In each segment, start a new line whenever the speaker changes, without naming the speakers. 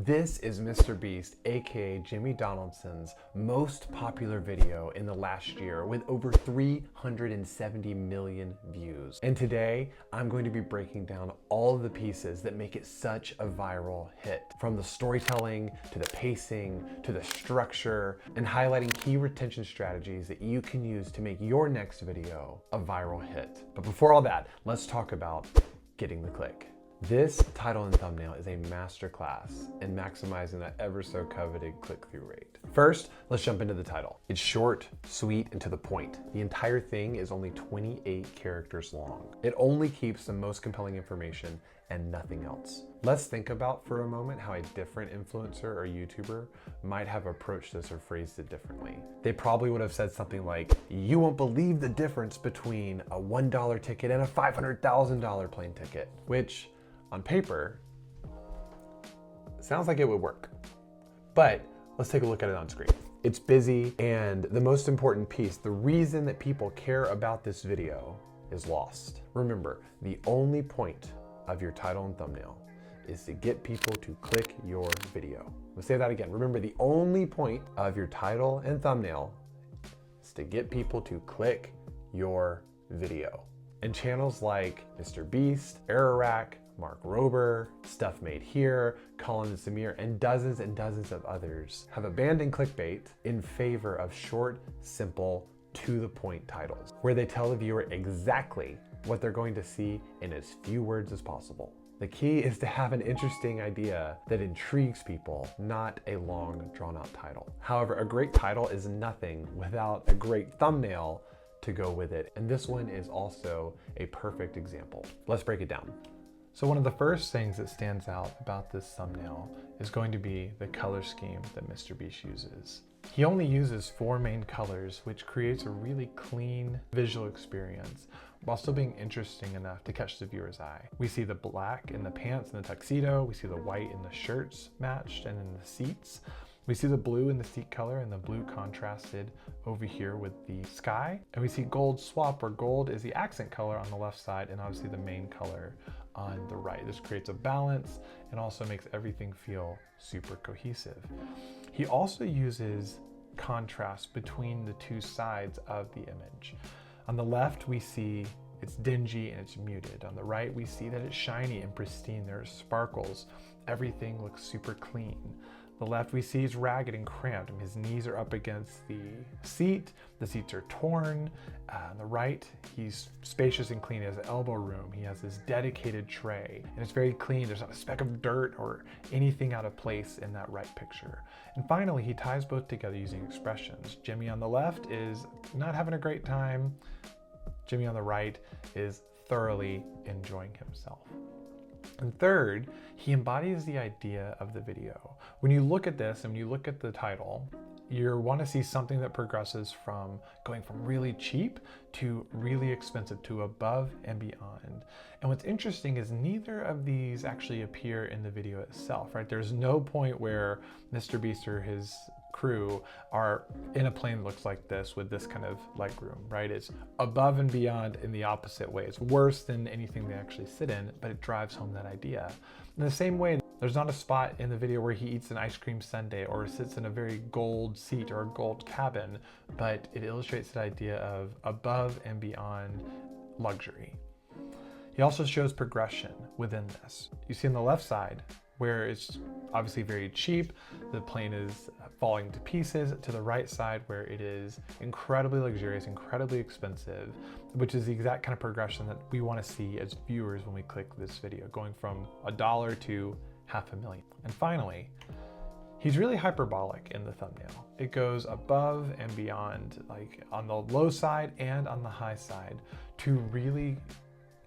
This is Mr. Beast, aka Jimmy Donaldson's most popular video in the last year with over 370 million views. And today, I'm going to be breaking down all of the pieces that make it such a viral hit. From the storytelling, to the pacing, to the structure, and highlighting key retention strategies that you can use to make your next video a viral hit. But before all that, let's talk about getting the click. This title and thumbnail is a masterclass in maximizing that ever so coveted click-through rate. First, let's jump into the title. It's short, sweet, and to the point. The entire thing is only 28 characters long. It only keeps the most compelling information and nothing else. Let's think about for a moment how a different influencer or YouTuber might have approached this or phrased it differently. They probably would have said something like, "You won't believe the difference between a $1 ticket and a $500,000 plane ticket," which on paper sounds like it would work. But let's take a look at it on screen. It's busy, and the most important piece, the reason that people care about this video, is lost. Remember, the only point of your title and thumbnail is to get people to click your video. Let's say that again. Remember, the only point of your title and thumbnail is to get people to click your video. And channels like Mr. Beast, Ararak, Mark Rober, Stuff Made Here, Colin and Samir, and dozens of others have abandoned clickbait in favor of short, simple, to-the-point titles, where they tell the viewer exactly what they're going to see in as few words as possible. The key is to have an interesting idea that intrigues people, not a long, drawn-out title. However, a great title is nothing without a great thumbnail to go with it, and this one is also a perfect example. Let's break it down. So one of the first things that stands out about this thumbnail is going to be the color scheme that Mr. Beast uses. He only uses 4 main colors, which creates a really clean visual experience while still being interesting enough to catch the viewer's eye. We see the black in the pants and the tuxedo, we see the white in the shirts matched and in the seats. We see the blue in the seat color and the blue contrasted over here with the sky. And we see gold swap, where gold is the accent color on the left side and obviously the main color on the right. This creates a balance and also makes everything feel super cohesive. He also uses contrast between the two sides of the image. On the left, we see it's dingy and it's muted. On the right, we see that it's shiny and pristine. There are sparkles. Everything looks super clean. The left we see is ragged and cramped. His knees are up against the seat. The seats are torn. On the right, he's spacious and clean. He has an elbow room. He has this dedicated tray, and it's very clean. There's not a speck of dirt or anything out of place in that right picture. And finally, he ties both together using expressions. Jimmy on the left is not having a great time. Jimmy on the right is thoroughly enjoying himself. And third, he embodies the idea of the video. When you look at this and when you look at the title, you want to see something that progresses from going from really cheap to really expensive to above and beyond. And what's interesting is neither of these actually appear in the video itself, right? There's no point where Mr. Beast or his crew are in a plane that looks like this with this kind of legroom, right? It's above and beyond in the opposite way. It's worse than anything they actually sit in, but it drives home that idea. In the same way, there's not a spot in the video where he eats an ice cream sundae or sits in a very gold seat or a gold cabin, but it illustrates the idea of above and beyond luxury. He also shows progression within this. You see on the left side, where it's obviously very cheap, the plane is falling to pieces, to the right side where it is incredibly luxurious, incredibly expensive, which is the exact kind of progression that we want to see as viewers when we click this video, going from $1 to $500,000. And finally, he's really hyperbolic in the thumbnail. It goes above and beyond, like on the low side and on the high side, to really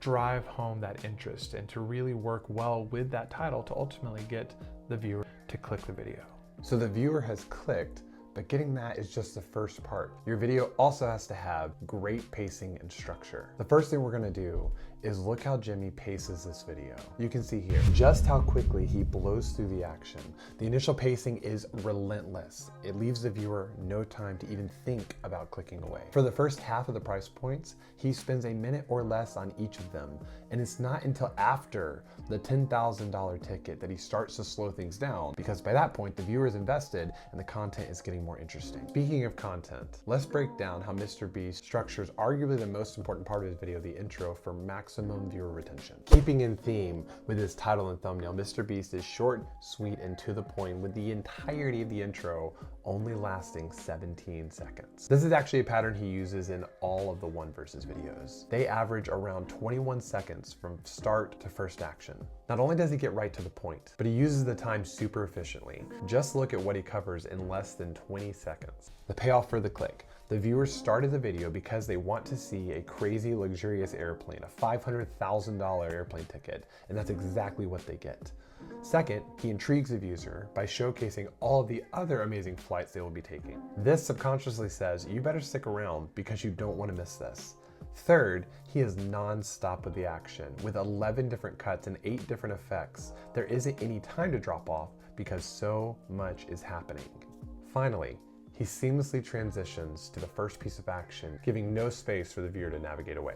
drive home that interest and to really work well with that title to ultimately get the viewer to click the video. So the viewer has clicked, but getting that is just the first part. Your video also has to have great pacing and structure. The first thing we're gonna do is look how Jimmy paces this video. You can see here just how quickly he blows through the action. The initial pacing is relentless. It leaves the viewer no time to even think about clicking away. For the first half of the price points, he spends a minute or less on each of them, and it's not until after the $10,000 ticket that he starts to slow things down, because by that point the viewer is invested and the content is getting more interesting. Speaking of content, let's break down how Mr. Beast structures arguably the most important part of his video, the intro, for maximum viewer retention. Keeping in theme with his title and thumbnail, Mr. Beast is short, sweet, and to the point, with the entirety of the intro only lasting 17 seconds. This is actually a pattern he uses in all of the One Versus videos. They average around 21 seconds from start to first action. Not only does he get right to the point, but he uses the time super efficiently. Just look at what he covers in less than 20 seconds. The payoff for the click. The viewers started the video because they want to see a crazy luxurious airplane, a $500,000 airplane ticket, and that's exactly what they get. Second, he intrigues the viewer by showcasing all of the other amazing flights they will be taking. This subconsciously says, you better stick around because you don't want to miss this. Third, he is non-stop with the action. With 11 different cuts and 8 different effects, there isn't any time to drop off because so much is happening. Finally, he seamlessly transitions to the first piece of action, giving no space for the viewer to navigate away.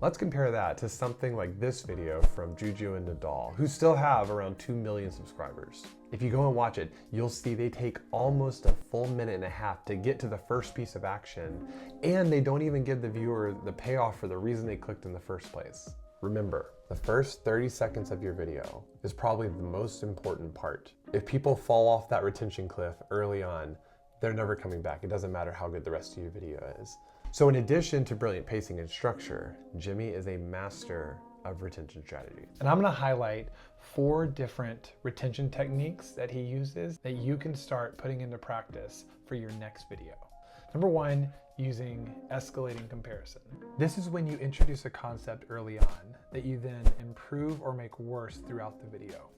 Let's compare that to something like this video from Juju and Nadal, who still have around 2 million subscribers. If you go and watch it, you'll see they take almost a full minute and a half to get to the first piece of action, and they don't even give the viewer the payoff for the reason they clicked in the first place. Remember, the first 30 seconds of your video is probably the most important part. If people fall off that retention cliff early on, they're never coming back. It doesn't matter how good the rest of your video is. So in addition to brilliant pacing and structure, Jimmy is a master of retention strategy. And I'm gonna highlight 4 different retention techniques that he uses that you can start putting into practice for your next video. Number 1, using escalating comparison. This is when you introduce a concept early on that you then improve or make worse throughout the video.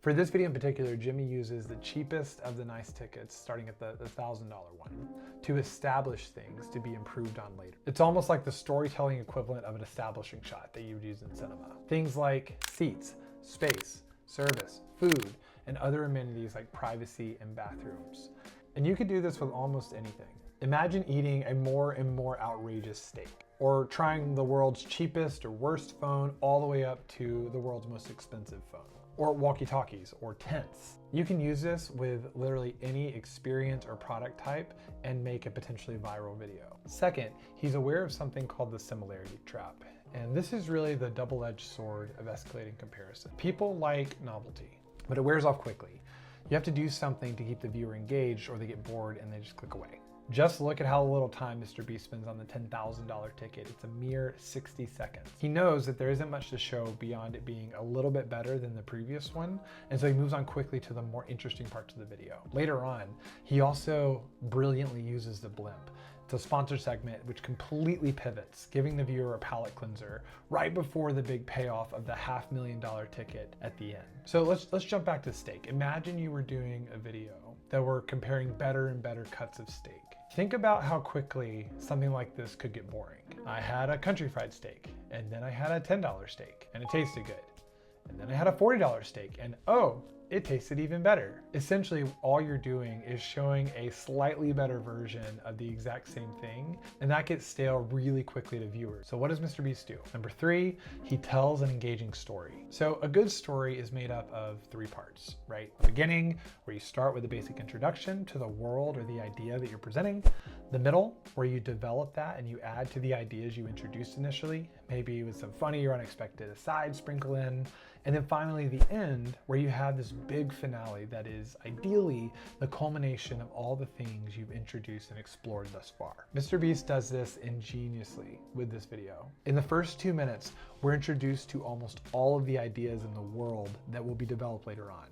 For this video in particular, Jimmy uses the cheapest of the nice tickets, starting at the $1,000 one, to establish things to be improved on later. It's almost like the storytelling equivalent of an establishing shot that you would use in cinema. Things like seats, space, service, food, and other amenities like privacy and bathrooms. And you could do this with almost anything. Imagine eating a more and more outrageous steak, or trying the world's cheapest or worst phone all the way up to the world's most expensive phone, or walkie-talkies, or tents. You can use this with literally any experience or product type and make a potentially viral video. Second, he's aware of something called the similarity trap. And this is really the double-edged sword of escalating comparison. People like novelty, but it wears off quickly. You have to do something to keep the viewer engaged, or they get bored and they just click away. Just look at how little time Mr. Beast spends on the $10,000 ticket. It's a mere 60 seconds. He knows that there isn't much to show beyond it being a little bit better than the previous one, and so he moves on quickly to the more interesting parts of the video. Later on, he also brilliantly uses the blimp. It's a sponsored segment which completely pivots, giving the viewer a palate cleanser right before the big payoff of the $500,000 ticket at the end. So let's jump back to steak. Imagine you were doing a video that were comparing better and better cuts of steak. Think about how quickly something like this could get boring. I had a country fried steak, and then I had a $10 steak, and it tasted good. And then I had a $40 steak, and oh, it tasted even better. Essentially, all you're doing is showing a slightly better version of the exact same thing, and that gets stale really quickly to viewers. So what does Mr. Beast do? Number 3, he tells an engaging story. So a good story is made up of 3 parts, right? The beginning, where you start with a basic introduction to the world or the idea that you're presenting. The middle, where you develop that and you add to the ideas you introduced initially, maybe with some funny or unexpected asides sprinkle in. And then finally the end, where you have this big finale that is ideally the culmination of all the things you've introduced and explored thus far. Mr. Beast does this ingeniously with this video. In the first 2 minutes, we're introduced to almost all of the ideas in the world that will be developed later on.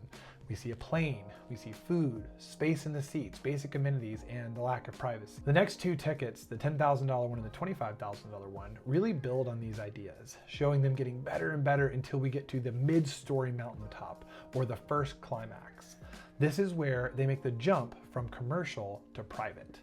We see a plane, we see food, space in the seats, basic amenities, and the lack of privacy. The next 2 tickets, the $10,000 one and the $25,000 one, really build on these ideas, showing them getting better and better until we get to the mid-story mountaintop, or the first climax. This is where they make the jump from commercial to private.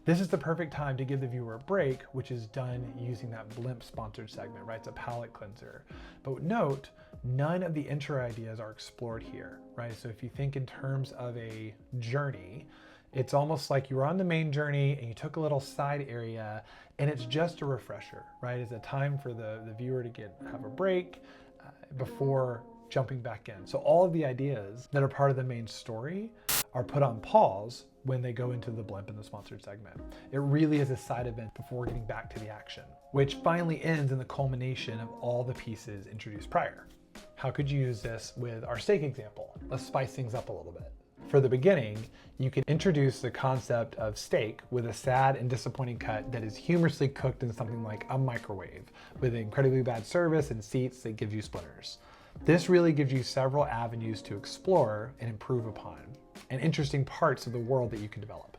This is the perfect time to give the viewer a break, which is done using that blimp sponsored segment, right? It's a palate cleanser. But note, none of the intro ideas are explored here, right? So if you think in terms of a journey, it's almost like you were on the main journey and you took a little side area, and it's just a refresher, right? It's a time for the viewer to have a break before jumping back in. So all of the ideas that are part of the main story are put on pause when they go into the blimp in the sponsored segment. It really is a side event before getting back to the action, which finally ends in the culmination of all the pieces introduced prior. How could you use this with our steak example? Let's spice things up a little bit. For the beginning, you can introduce the concept of steak with a sad and disappointing cut that is humorously cooked in something like a microwave with incredibly bad service and seats that give you splinters. This really gives you several avenues to explore and improve upon, and interesting parts of the world that you can develop.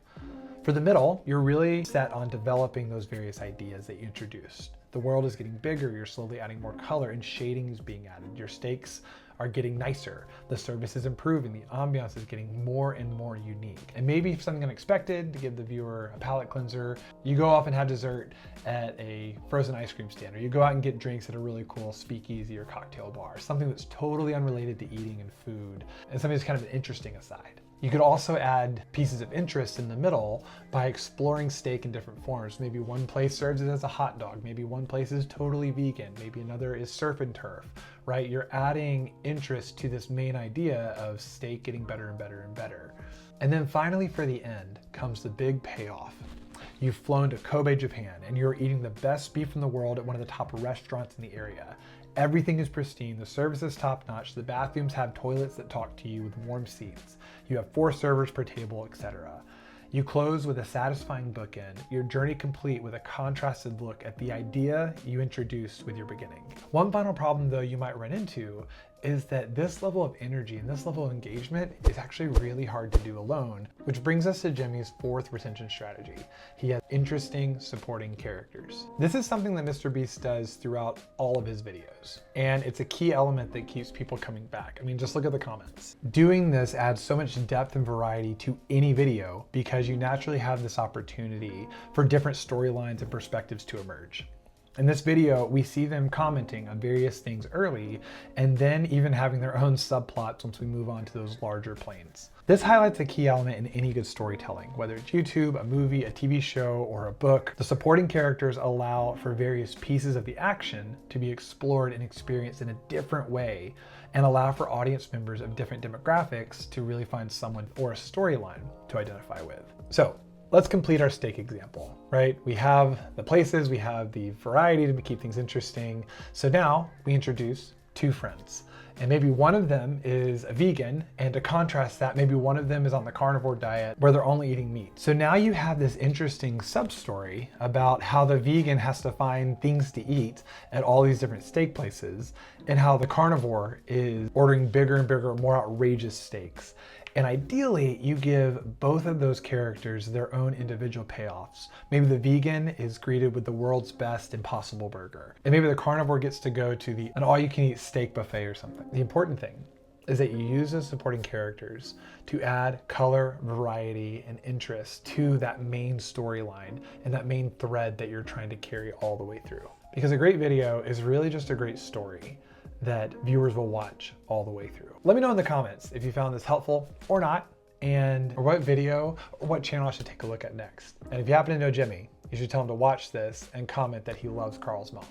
For the middle, you're really set on developing those various ideas that you introduced. The world is getting bigger, you're slowly adding more color, and shading is being added. Your steaks are getting nicer, the service is improving, the ambiance is getting more and more unique. And maybe something unexpected to give the viewer a palate cleanser, you go off and have dessert at a frozen ice cream stand, or you go out and get drinks at a really cool speakeasy or cocktail bar, something that's totally unrelated to eating and food, and something that's kind of an interesting aside. You could also add pieces of interest in the middle by exploring steak in different forms. Maybe one place serves it as a hot dog, maybe one place is totally vegan, maybe another is surf and turf, right? You're adding interest to this main idea of steak getting better and better and better. And then finally, for the end, comes the big payoff. You've flown to Kobe, Japan, and you're eating the best beef in the world at one of the top restaurants in the area. Everything is pristine, the service is top-notch, the bathrooms have toilets that talk to you with warm seats. You have 4 servers per table, etc. You close with a satisfying bookend, your journey complete with a contrasted look at the idea you introduced with your beginning. One final problem though you might run into is that this level of energy and this level of engagement is actually really hard to do alone, which brings us to Jimmy's 4th retention strategy. He has interesting supporting characters. This is something that Mr. Beast does throughout all of his videos, and it's a key element that keeps people coming back. I mean, just look at the comments. Doing this adds so much depth and variety to any video because you naturally have this opportunity for different storylines and perspectives to emerge. In this video, we see them commenting on various things early and then even having their own subplots once we move on to those larger planes. This highlights a key element in any good storytelling, whether it's YouTube, a movie, a TV show, or a book. The supporting characters allow for various pieces of the action to be explored and experienced in a different way and allow for audience members of different demographics to really find someone or a storyline to identify with. So, let's complete our steak example, right? We have the places, we have the variety to keep things interesting. So now we introduce 2 friends. And maybe one of them is a vegan, and to contrast that, maybe one of them is on the carnivore diet where they're only eating meat. So now you have this interesting sub-story about how the vegan has to find things to eat at all these different steak places, and how the carnivore is ordering bigger and bigger, more outrageous steaks. And ideally, you give both of those characters their own individual payoffs. Maybe the vegan is greeted with the world's best Impossible Burger. And maybe the carnivore gets to go to an all-you-can-eat steak buffet or something. The important thing is that you use those supporting characters to add color, variety, and interest to that main storyline and that main thread that you're trying to carry all the way through. Because a great video is really just a great story that viewers will watch all the way through. Let me know in the comments if you found this helpful or not, or what video or what channel I should take a look at next. And if you happen to know Jimmy, you should tell him to watch this and comment that he loves Carl's mom.